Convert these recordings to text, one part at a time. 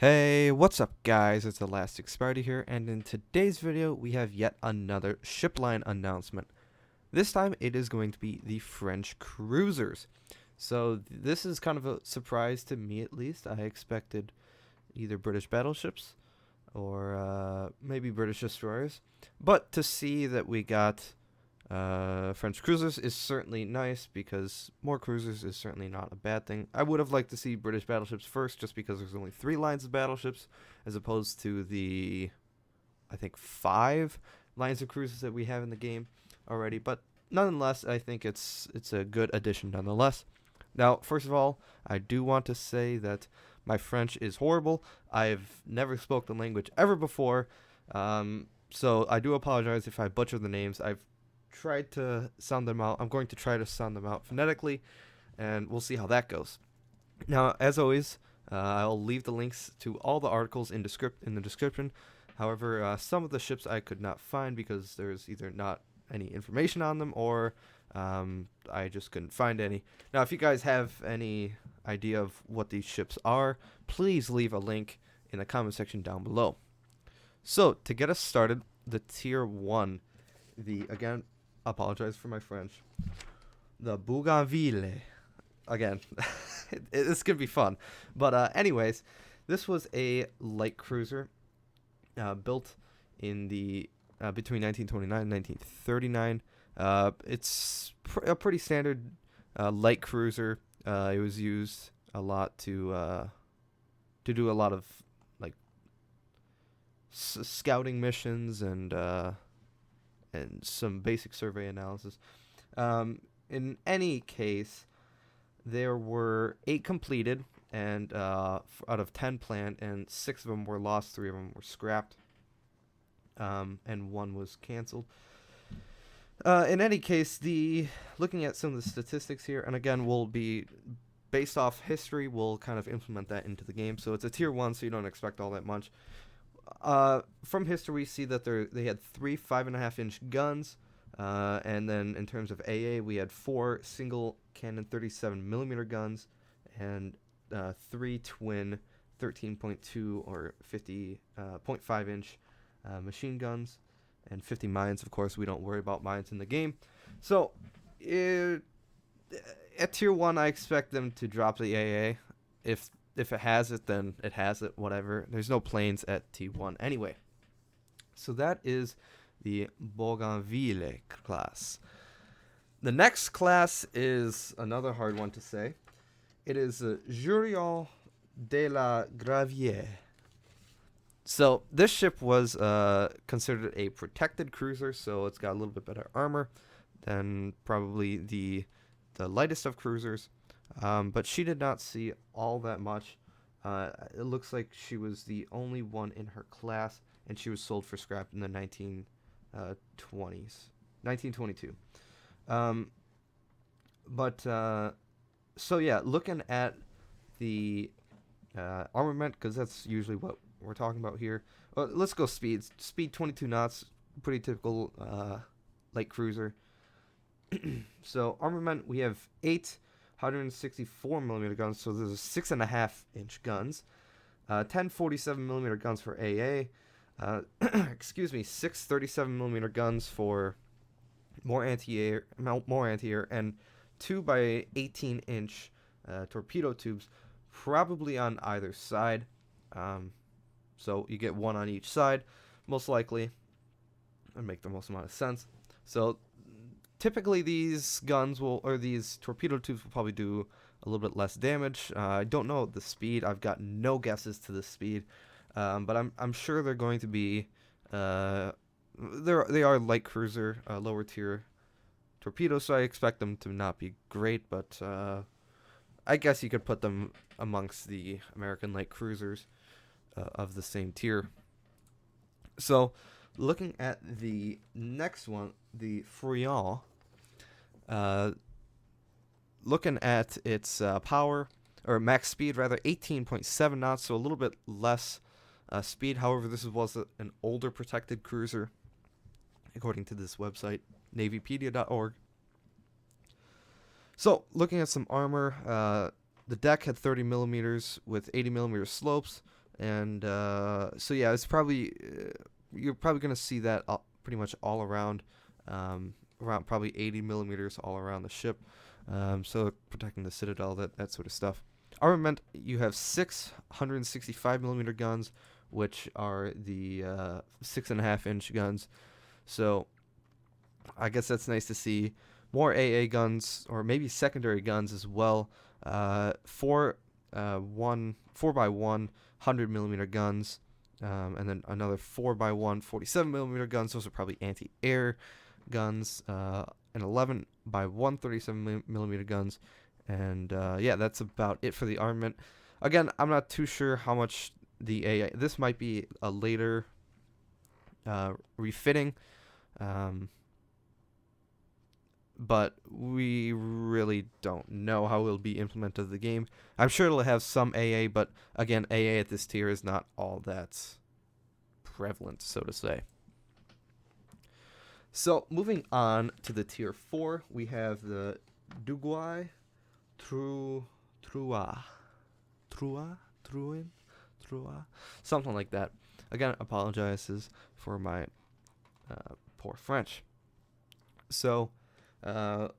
Hey, what's up guys? It's ElasticSpyder here, and in today's video we have yet another ship line announcement. This time it is going to be the French cruisers. So this is kind of a surprise to me, at least. I expected either British battleships or maybe British destroyers. But to see that we got French cruisers is certainly nice, because more cruisers is certainly not a bad thing. I would have liked to see British battleships first, just because there's only 3 lines of battleships as opposed to the, I think, 5 lines of cruisers that we have in the game already. But nonetheless, I think it's a good addition nonetheless. Now, first of all, I do want to say that my French is horrible. I've never spoke the language ever before, so I do apologize if I butcher the names. I've tried to sound them out. I'm going to try to sound them out phonetically, and we'll see how that goes. Now, as always, I'll leave the links to all the articles in the description. However, some of the ships I could not find because there's either not any information on them, or I just couldn't find any. Now, if you guys have any idea of what these ships are, please leave a link in the comment section down below. So, to get us started, the Tier 1, again, apologize for my French, the Bougainville. Again, this could be fun. But anyways, this was a light cruiser built in the between 1929 and 1939. It's a pretty standard light cruiser. It was used a lot to do a lot of like scouting missions and some basic survey analysis. In any case, there were 8 completed, and out of 10 planned, and 6 of them were lost, 3 of them were scrapped, and 1 was canceled. In any case, looking at some of the statistics here, and again, we'll be based off history, we'll kind of implement that into the game. So it's a tier 1, so you don't expect all that much. From history, we see that they had 3 5.5-inch guns, and then in terms of AA, we had 4 single cannon 37mm guns, and 3 twin 13.2 or 50.5-inch machine guns, and 50 mines. Of course, we don't worry about mines in the game. So at tier 1, I expect them to drop the AA. If it has it, then it has it, whatever. There's no planes at T1 anyway. So that is the Bougainville class. The next class is another hard one to say. It is Jurion de la Gravière. So this ship was considered a protected cruiser, so it's got a little bit better armor than probably the lightest of cruisers. But she did not see all that much. It looks like she was the only one in her class, and she was sold for scrap in the 1922. So yeah, looking at the armament, because that's usually what we're talking about here. Let's go speed. Speed 22 knots, pretty typical light cruiser. So armament, we have 8 164mm guns, so there's 6.5-inch guns, 10 47mm guns for AA, excuse me, 6 37mm guns for more anti-air, and 2 by 18-inch torpedo tubes, probably on either side. So you get 1 on each side, most likely, and make the most amount of sense. So typically, these torpedo tubes will probably do a little bit less damage. I don't know the speed. I've got no guesses to the speed, but I'm sure they're going to be. They are light cruiser, lower tier torpedoes, so I expect them to not be great. But I guess you could put them amongst the American light cruisers of the same tier. So, looking at the next one, the Friant. Looking at its power, or max speed rather, 18.7 knots, so a little bit less speed. However, this was an older protected cruiser, according to this website, navypedia.org. So, looking at some armor, the deck had 30mm with 80mm slopes, And so yeah, it's probably you're probably gonna see that pretty much all around, around probably 80 millimeters all around the ship. So protecting the citadel, that sort of stuff. Armament, you have 665 millimeter guns, which are the 6.5 inch guns. So I guess that's nice to see. More AA guns, or maybe secondary guns as well. Four by one 100 millimeter guns, and then another 4x1 47 millimeter guns. Those are probably anti-air guns, and 11 by 137 millimeter guns, and yeah, that's about it for the armament. Again, I'm not too sure how much the AA. This might be a later refitting, but we really don't know how it'll be implemented in the game. I'm sure it'll have some AA, but again, AA at this tier is not all that prevalent, so to say. So moving on to the tier 4, we have the duguay-trouin, something like that. Again, apologizes for my poor French. So,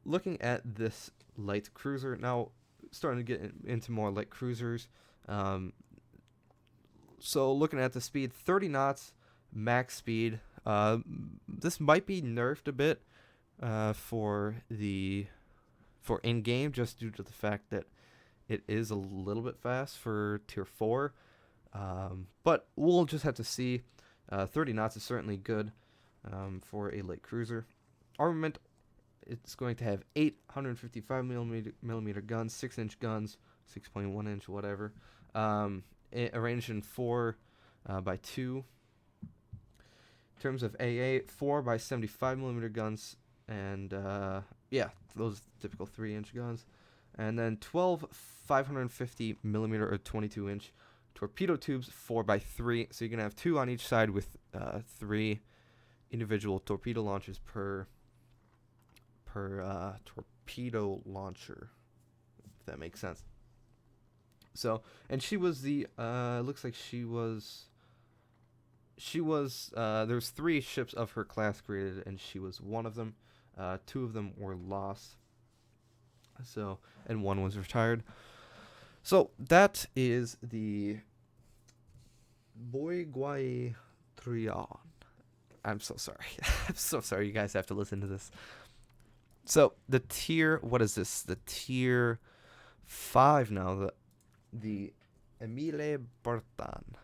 looking at this light cruiser now, starting to get into more light cruisers. So looking at the speed, 30 knots max speed. This might be nerfed a bit for in-game, just due to the fact that it is a little bit fast for tier 4. But we'll just have to see. 30 knots is certainly good for a light cruiser. Armament, it's going to have 855 millimeter guns, 6-inch guns, 6.1 inch, whatever, arranged in 4 by 2. In terms of AA, 4 by 75 millimeter guns, and yeah, those typical 3-inch guns, and then 12 550 millimeter or 22-inch torpedo tubes, 4 by 3. So you're gonna have 2 on each side with 3 individual torpedo launchers per torpedo launcher, if that makes sense. So, and she was the looks like she was there's 3 ships of her class created, and she was one of them. 2 of them were lost, so, and 1 was retired. So that is the duguay-trouin. I'm so sorry. I'm so sorry you guys have to listen to this. So the tier, what is this? The tier 5 now, the Emile Bertin.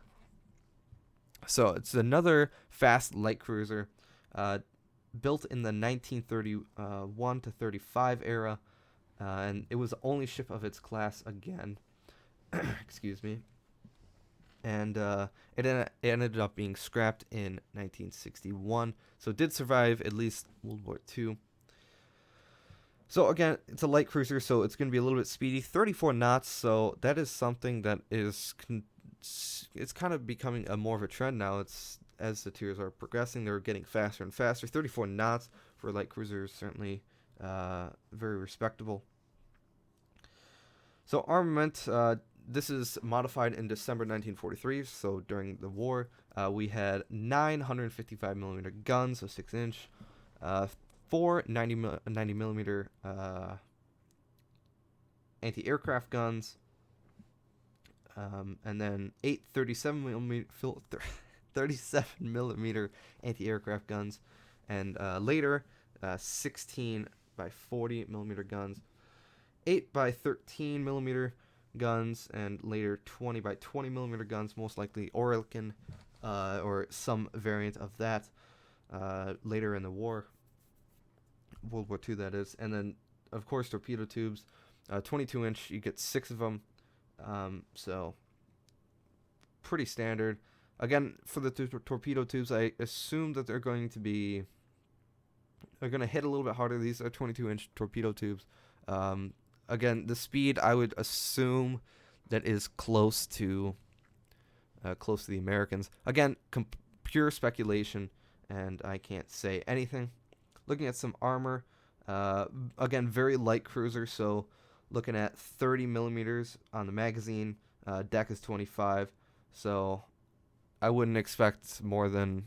So it's another fast light cruiser, built in the 1931 to 35 era, and it was the only ship of its class again. Excuse me. And it ended up being scrapped in 1961. So it did survive at least World War II. So again, it's a light cruiser, so it's going to be a little bit speedy. 34 knots, so that is something that is it's kind of becoming a more of a trend now. It's as the tiers are progressing, they're getting faster and faster. 34 knots for a light cruiser is certainly very respectable. So armament, this is modified in December 1943, so during the war. We had 955 millimeter guns, so 6-inch, 4 90 millimeter anti-aircraft guns, and then 8 37 millimeter anti-aircraft guns, and later 16 by 40 millimeter guns, 8 by 13 millimeter guns, and later 20 by 20 millimeter guns, most likely Oerlikon or some variant of that later in the war, World War II, that is. And then, of course, torpedo tubes, 22-inch, you get 6 of them, so pretty standard. Again, for the torpedo tubes, I assume that they're going to hit a little bit harder. These are 22-inch torpedo tubes. Again, the speed, I would assume that is close to the Americans. Again, pure speculation, and I can't say anything. Looking at some armor, again, very light cruiser, so looking at 30 millimeters on the magazine. Deck is 25, so I wouldn't expect more than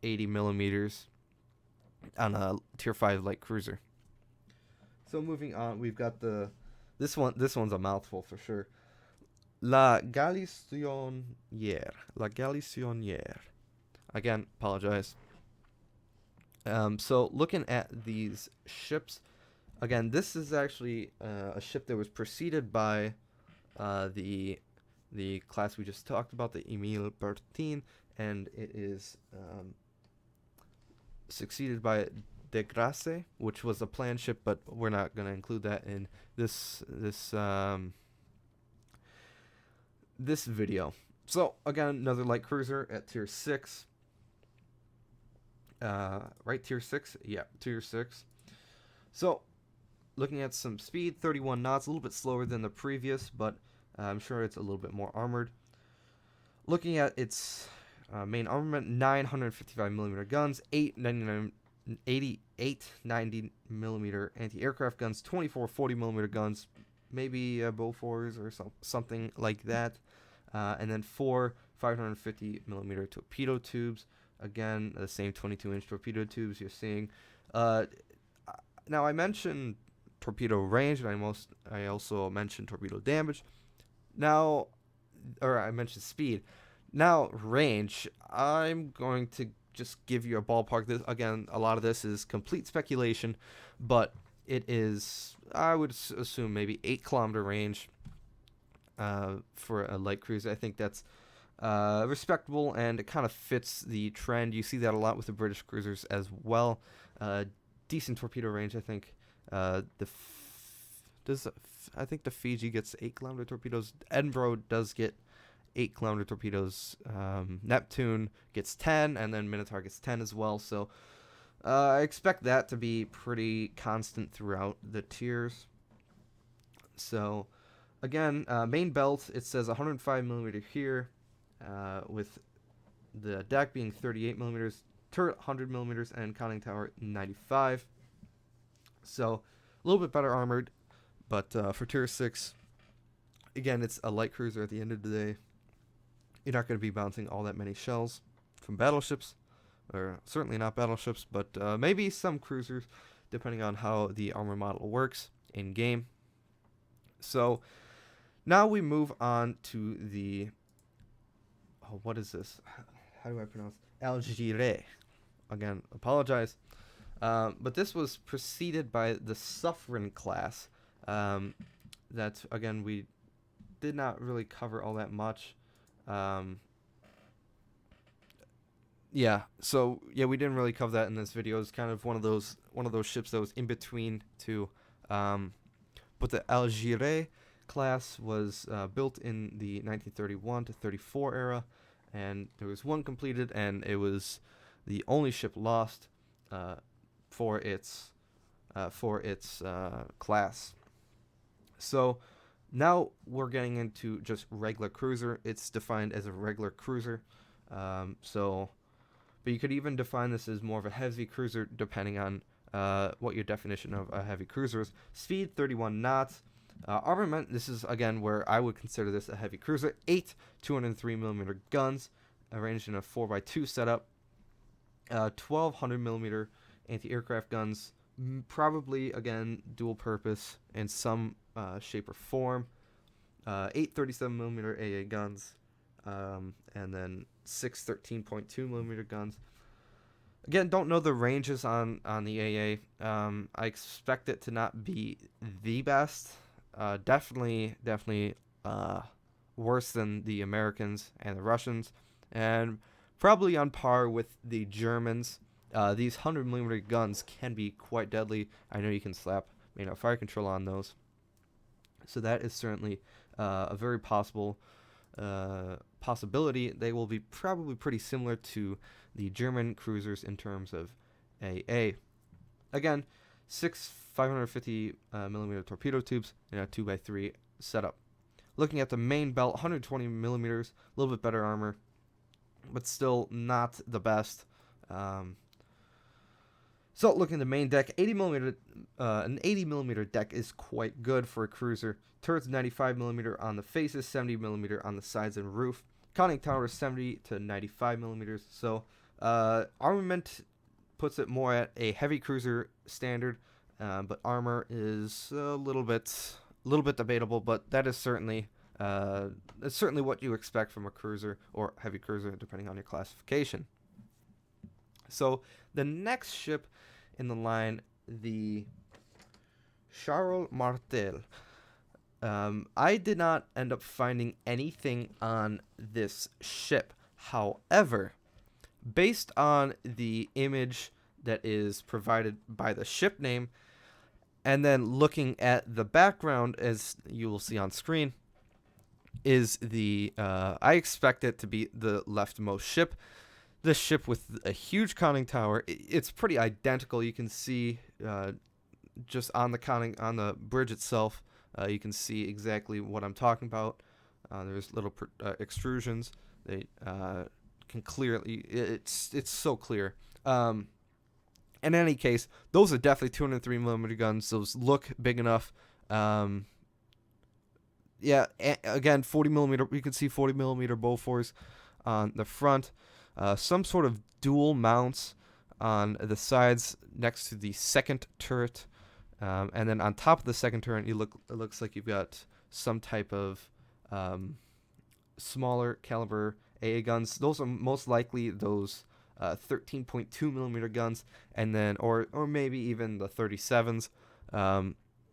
80 millimeters on a tier 5 light cruiser. So moving on, we've got this one's a mouthful for sure. La Galissonière. La Galissonière. Again, apologize. So looking at these ships, again, this is actually a ship that was preceded by the class we just talked about, the Emile Bertin, and it is succeeded by De Grasse, which was a planned ship, but we're not going to include that in this video. So again, another light cruiser at tier 6. Right, tier 6? Yeah, tier 6. So looking at some speed, 31 knots, a little bit slower than the previous, but I'm sure it's a little bit more armored. Looking at its main armament, 955 millimeter guns, 8890 millimeter anti-aircraft guns, 24 40 millimeter guns, maybe Bofors or something like that, and then 4 550 millimeter torpedo tubes. Again, the same 22-inch torpedo tubes you're seeing. Now I mentioned torpedo range, and I also mentioned torpedo damage. Now, or I mentioned speed. Now, range, I'm going to just give you a ballpark. This, again, a lot of this is complete speculation, but it is, I would assume, maybe 8-kilometer range for a light cruiser. I think that's respectable, and it kind of fits the trend. You see that a lot with the British cruisers as well. Decent torpedo range, I think. I think the Fiji gets 8-kilometer torpedoes. Edinburgh does get 8-kilometer torpedoes. Neptune gets 10, and then Minotaur gets 10 as well. So I expect that to be pretty constant throughout the tiers. So again, main belt, it says 105 millimeter here, with the deck being 38 millimeters, turret 100 millimeters, and conning tower 95. So a little bit better armored, but for tier 6, again, it's a light cruiser at the end of the day. You're not going to be bouncing all that many shells from battleships, or certainly not battleships, but maybe some cruisers, depending on how the armor model works in game. So now we move on to the, what is this? How do I pronounce it? Algérie. Again, apologize. But this was preceded by the Suffren class. That, again, we did not really cover all that much. Yeah, so yeah, we didn't really cover that in this video. It's kind of one of those ships that was in between two. But the Algérie class was built in the 1931 to 34 era, and there was one completed, and it was the only ship lost for its class. So now we're getting into just regular cruiser. It's defined as a regular cruiser. But you could even define this as more of a heavy cruiser, depending on what your definition of a heavy cruiser is. Speed, 31 knots. Armament, this is, again, where I would consider this a heavy cruiser. 8 203mm guns, arranged in a 4x2 setup. 1200mm anti-aircraft guns, probably, again, dual purpose in some shape or form. 8 37mm AA guns, and then 6 13.2mm guns. Again, don't know the ranges on the AA. I expect it to not be the best. Definitely worse than the Americans and the Russians, and probably on par with the Germans. These 100mm guns can be quite deadly. I know you can slap fire control on those, so that is certainly a very possibility. They will be probably pretty similar to the German cruisers in terms of AA. Again, 6 550mm torpedo tubes in a 2x3 setup. Looking at the main belt, 120mm, a little bit better armor, but still not the best. So looking at the main deck, 80mm, an 80mm deck is quite good for a cruiser. Turrets 95mm on the faces, 70mm on the sides and roof. conning tower is 70 to 95 millimeters. So armament puts it more at a heavy cruiser standard, but armor is a little bit debatable. But that is certainly it's certainly what you expect from a cruiser or heavy cruiser, depending on your classification. So the next ship in the line, the Charles Martel. I did not end up finding anything on this ship. However, based on the image that is provided by the ship name, and then looking at the background, as you will see on screen, is the I expect it to be the leftmost ship. This ship with a huge conning tower. It's pretty identical. You can see just on the bridge itself, you can see exactly what I'm talking about. There's little extrusions. They can clearly. It's so clear. In any case, those are definitely 203 millimeter guns. Those look big enough. Yeah, again, 40 millimeter. You can see 40 millimeter Bofors on the front. Some sort of dual mounts on the sides next to the second turret, and then on top of the second turret, it looks like you've got some type of smaller caliber AA guns. Those are most likely those 13.2 millimeter guns, and then or maybe even the 37s.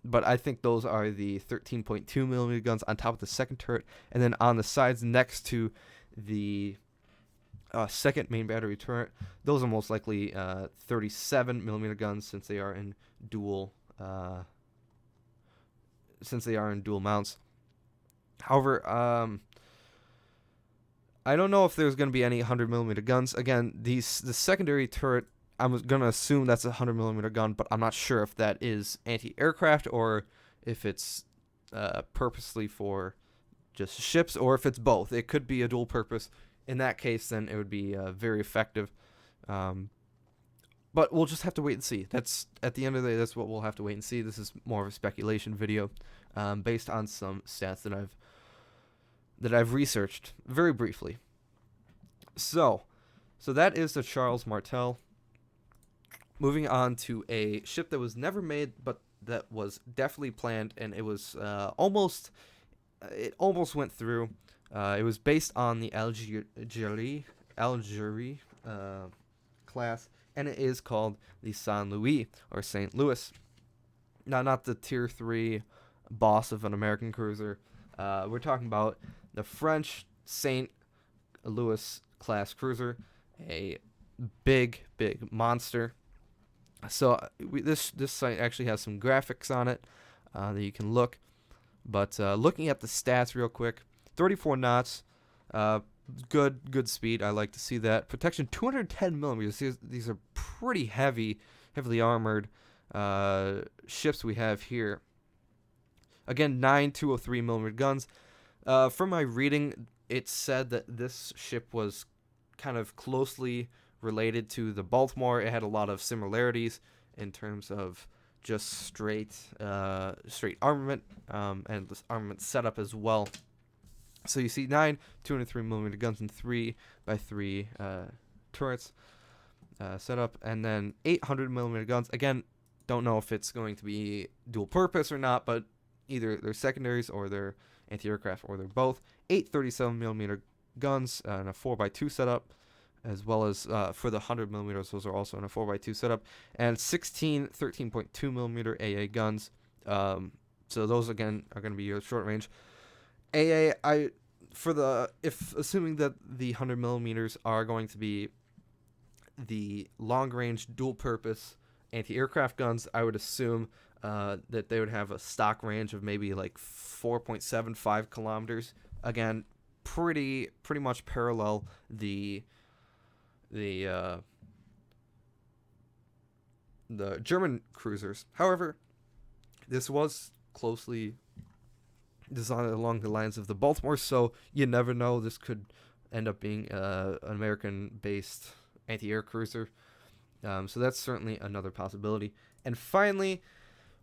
But I think those are the 13.2 millimeter guns on top of the second turret, and then on the sides next to the second main battery turret, those are most likely 37 millimeter guns, since they are in dual mounts. However, I don't know if there's going to be any 100 millimeter guns. Again, the secondary turret, I'm going to assume that's a 100 millimeter gun, but I'm not sure if that is anti-aircraft or if it's purposely for just ships, or if it's both. It could be a dual purpose. In that case, then it would be very effective. But we'll just have to wait and see. That's at the end of the day. That's what we'll have to wait and see. This is more of a speculation video, based on some stats that I've researched very briefly. So that is the Charles Martel. Moving on to a ship that was never made, but that was definitely planned, and it was almost went through. It was based on the Algerie class, and it is called the Saint Louis, or St. Louis. Now, not the Tier 3 boss of an American cruiser. We're talking about the French St. Louis class cruiser, a big monster. So this site actually has some graphics on it that you can look. But looking at the stats real quick, 34 knots, good speed. I like to see that. Protection 210 millimeters. These are pretty heavily armored ships we have here. Again, 9 203 millimeter guns. From my reading, it said that this ship was kind of closely related to the Baltimore. It had a lot of similarities in terms of just straight armament, and this armament setup as well. So you see 9 203 millimeter guns and 3x3 turrets set up, and then 800 millimeter guns. Again, don't know if it's going to be dual purpose or not, but either they're secondaries or they're anti-aircraft, or they're both. 8 37 millimeter guns and a 4x2 setup, as well as for the 100 millimeters, those are also in a 4x2 setup, and 16 13.2 millimeter AA guns. So those again are going to be your short range. AA, assuming that the 100 millimeters are going to be the long range dual purpose anti-aircraft guns, I would assume that they would have a stock range of maybe like 4.75 kilometers. Again, pretty much parallel the German cruisers. However, this was closely designed along the lines of the Baltimore, so you never know. This could end up being an American-based anti-air cruiser. So that's certainly another possibility. And finally,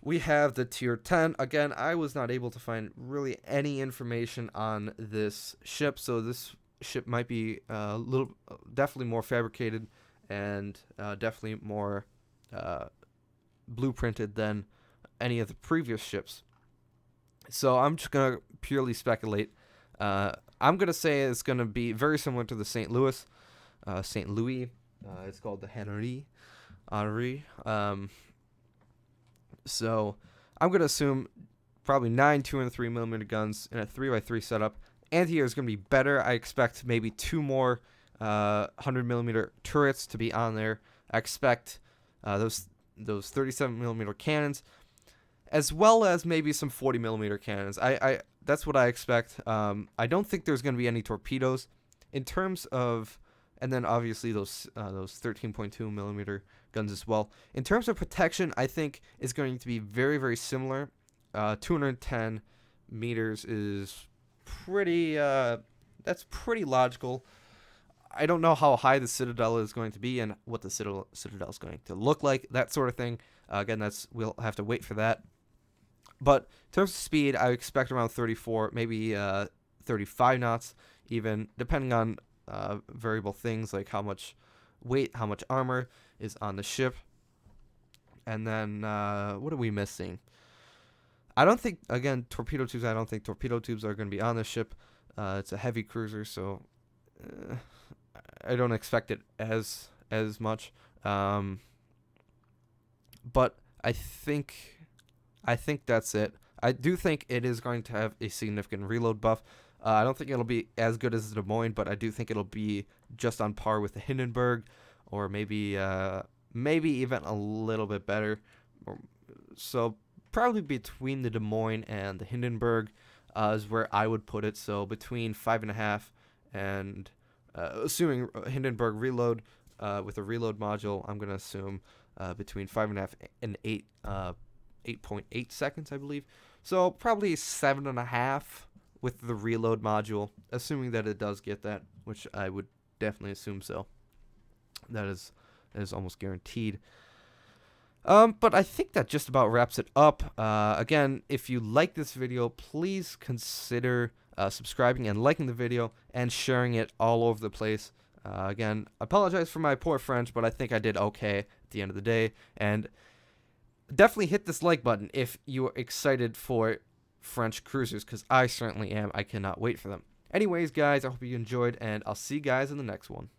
we have the Tier 10. Again, I was not able to find really any information on this ship, so this ship might be definitely more fabricated and definitely more blueprinted than any of the previous ships. So I'm just gonna purely speculate. I'm gonna say it's gonna be very similar to the St. Louis. St. Louis. It's called the Henry. Henry. So I'm gonna assume probably 9 203mm guns in a 3x3 setup. Anti-air is gonna be better. I expect maybe 2 more 100mm turrets to be on there. I expect those 37mm cannons, as well as maybe some 40mm cannons. I that's what I expect. I don't think there's going to be any torpedoes in terms of, and then obviously those 13.2mm guns as well. In terms of protection, I think it's going to be very, very similar. 210 meters is pretty. That's pretty logical. I don't know how high the Citadel is going to be and what the Citadel is going to look like, that sort of thing. Again, we'll have to wait for that. But in terms of speed, I expect around 34, maybe 35 knots, even, depending on variable things like how much weight, how much armor is on the ship. And then, what are we missing? I don't think, again, torpedo tubes, I don't think torpedo tubes are going to be on the ship. It's a heavy cruiser, so I don't expect it as much. But I think that's it. I do think it is going to have a significant reload buff. I don't think it'll be as good as the Des Moines, but I do think it'll be just on par with the Hindenburg, or maybe even a little bit better. So probably between the Des Moines and the Hindenburg is where I would put it. So between 5.5 and assuming Hindenburg reload with a reload module, I'm gonna assume between 5.5 and 8.8 seconds, I believe. So probably 7.5 with the reload module, assuming that it does get that, which I would definitely assume so. That is almost guaranteed. But I think that just about wraps it up. Again, if you like this video, please consider subscribing and liking the video and sharing it all over the place. Again, I apologize for my poor French, but I think I did okay at the end of the day. And definitely hit this like button if you are excited for French cruisers, because I certainly am. I cannot wait for them. Anyways, guys, I hope you enjoyed, and I'll see you guys in the next one.